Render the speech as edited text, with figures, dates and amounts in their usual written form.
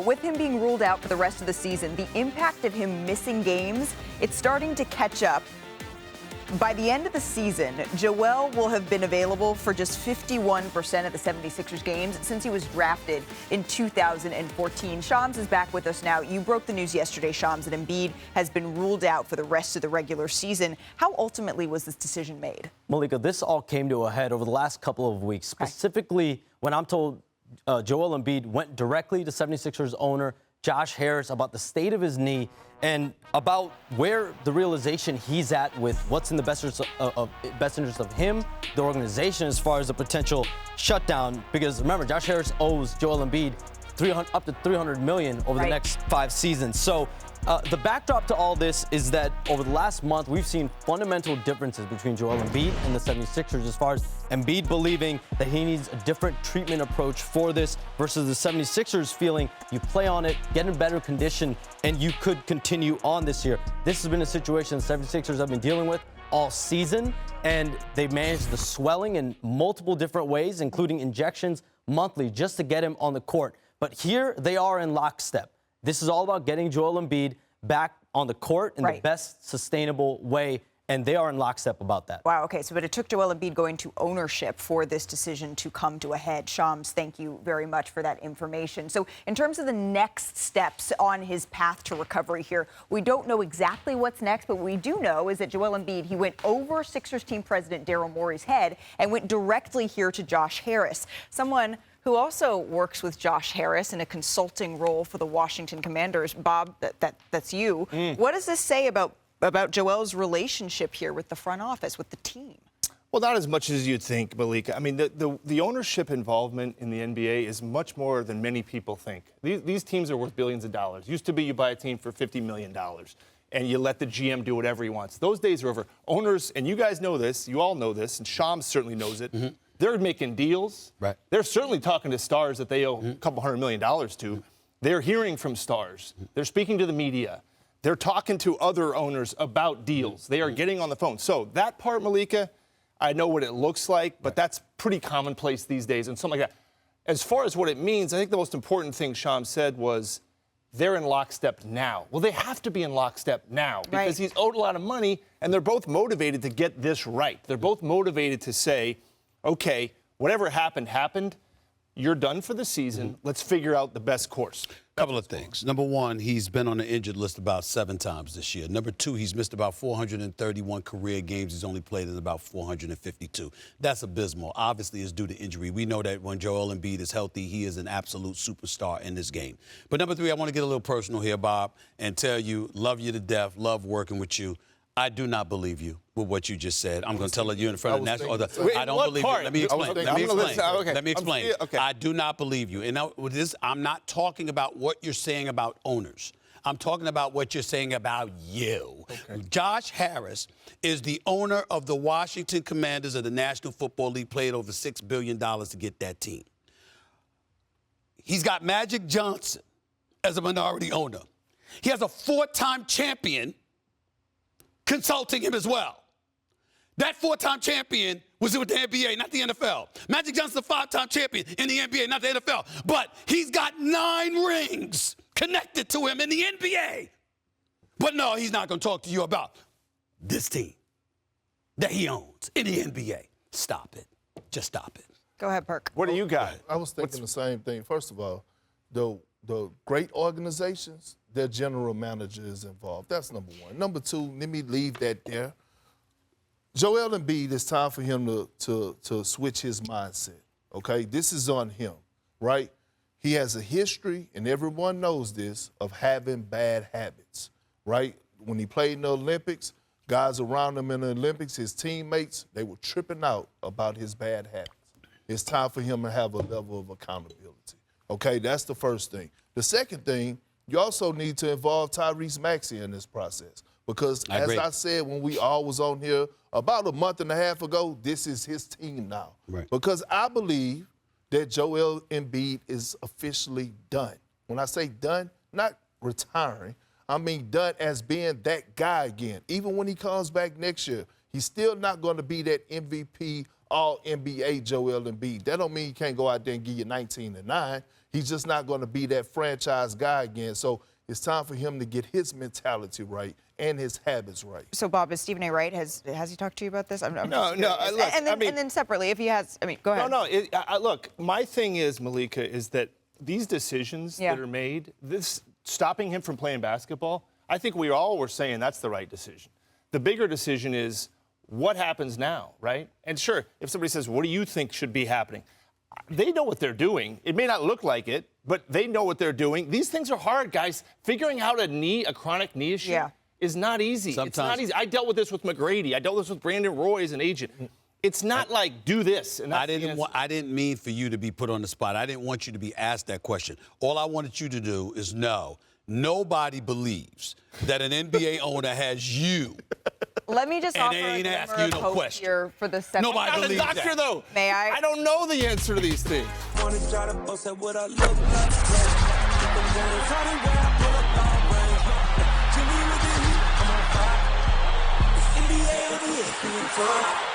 With him being ruled out for the rest of the season, the impact of him missing games, it's starting to catch up. By the end of the season, Joel will have been available for just 51% of the 76ers games since he was drafted in 2014. Shams is back with us now. You broke the news yesterday, Shams, that Embiid has been ruled out for the rest of the regular season. How ultimately was this decision made? Malika, this all came to a head over the last couple of weeks, specifically when I'm told Joel Embiid went directly to 76ers owner Josh Harris about the state of his knee and about where the realization he's at with what's in the best interest of him, the organization, as far as a potential shutdown. Because remember, Josh Harris owes Joel Embiid up to $300 million over the next 5 seasons. So the backdrop to all this is that over the last month, we've seen fundamental differences between Joel Embiid and the 76ers as far as Embiid believing that he needs a different treatment approach for this versus the 76ers feeling you play on it, get in better condition, and you could continue on this year. This has been a situation the 76ers have been dealing with all season, and they've managed the swelling in multiple different ways, including injections monthly, just to get him on the court. But here they are in lockstep. This is all about getting Joel Embiid back on the court in the best sustainable way, and they are in lockstep about that. Wow, okay, but it took Joel Embiid going to ownership for this decision to come to a head. Shams, thank you very much for that information. So in terms of the next steps on his path to recovery here, we don't know exactly what's next, but what we do know is that Joel Embiid, he went over Sixers team president Daryl Morey's head and went directly here to Josh Harris, someone who also works with Josh Harris in a consulting role for the Washington Commanders. Bob, that's you. What does this say about Joel's relationship here with the front office, with the team? Well, not as much as you'd think, Malika. I mean, the ownership involvement in the NBA is much more than many people think. These teams are worth billions of dollars. Used to be you buy a team for $50 million, and you let the GM do whatever he wants. Those days are over. Owners, and you guys know this, you all know this, and Shams certainly knows it, they're making deals. Right. They're certainly talking to stars that they owe a couple $100 million to. They're hearing from stars. They're speaking to the media. They're talking to other owners about deals. They are getting on the phone. So that part, Malika, I know what it looks like, but that's pretty commonplace these days and something like that. As far as what it means, I think the most important thing Shams said was they're in lockstep now. Well, they have to be in lockstep now because he's owed a lot of money, and they're both motivated to get this right. They're both motivated to say, okay, whatever happened. You're done for the season. Let's figure out the best course. Couple of things. Number one, he's been on the injured list about 7 times this year. Number two, he's missed about 431 career games. He's only played in about 452. That's abysmal. Obviously, it's due to injury. We know that when Joel Embiid is healthy, he is an absolute superstar in this game. But number three, I want to get a little personal here, Bob, and tell you, love you to death, love working with you. I do not believe you with what you just said. I'm going to tell you in front of the national. I don't believe you. Let me explain. Let me explain. I do not believe you. And now, with this, I'm not talking about what you're saying about owners. I'm talking about what you're saying about you. Josh Harris is the owner of the Washington Commanders of the National Football League, paid over $6 billion to get that team. He's got Magic Johnson as a minority owner. He has a 4-time champion consulting him as well. That 4-time champion was with the NBA, not the NFL. Magic Johnson's a 5-time champion in the NBA, not the NFL. But he's got 9 rings connected to him in the NBA. But no, he's not going to talk to you about this team that he owns in the NBA. Stop it. Just stop it. Go ahead, Perk. What do you got? I was thinking the same thing. First of all, the great organizations, their general manager is involved. That's number one. Number two, let me leave that there. Joel Embiid, it's time for him to switch his mindset, okay? This is on him, right? He has a history, and everyone knows this, of having bad habits, right? When he played in the Olympics, guys around him in the Olympics, his teammates, they were tripping out about his bad habits. It's time for him to have a level of accountability, okay? That's the first thing. The second thing, you also need to involve Tyrese Maxey in this process. Because as I said when we all was on here about a month and a half ago, this is his team now. Right. Because I believe that Joel Embiid is officially done. When I say done, not retiring, I mean done as being that guy again. Even when he comes back next year, he's still not going to be that MVP All-NBA Joel Embiid. That don't mean he can't go out there and give you 19 and 9. He's just not going to be that franchise guy again. So it's time for him to get his mentality right and his habits right. So, Bob, is Stephen A. right? Has he talked to you about this? I'm No, just no. curious. Look, And then separately, if he has, go ahead. No. Look, my thing is, Malika, is that these decisions that are made, this stopping him from playing basketball, I think we all were saying that's the right decision. The bigger decision is what happens now, right? And sure, if somebody says, what do you think should be happening? They know what they're doing. It may not look like it, but they know what they're doing. These things are hard, guys. Figuring out a chronic knee issue is not easy. Sometimes. It's not easy. I dealt with this with McGrady. I dealt with this with Brandon Roy as an agent. It's not like do this. And I didn't mean for you to be put on the spot. I didn't want you to be asked that question. All I wanted you to do is know nobody believes that an NBA owner has you. Let me just offer ain't a asking you glimmer no of hope question. here for the second. Nobody I'm not a believes doctor, that. though. May I? I don't know the answer to these things. Wanna try to boast at what I look like. If I'm gonna try to rap, pull up long range. Jimmy with the heat, I'm on fire. It's NBA on the ESPN tour.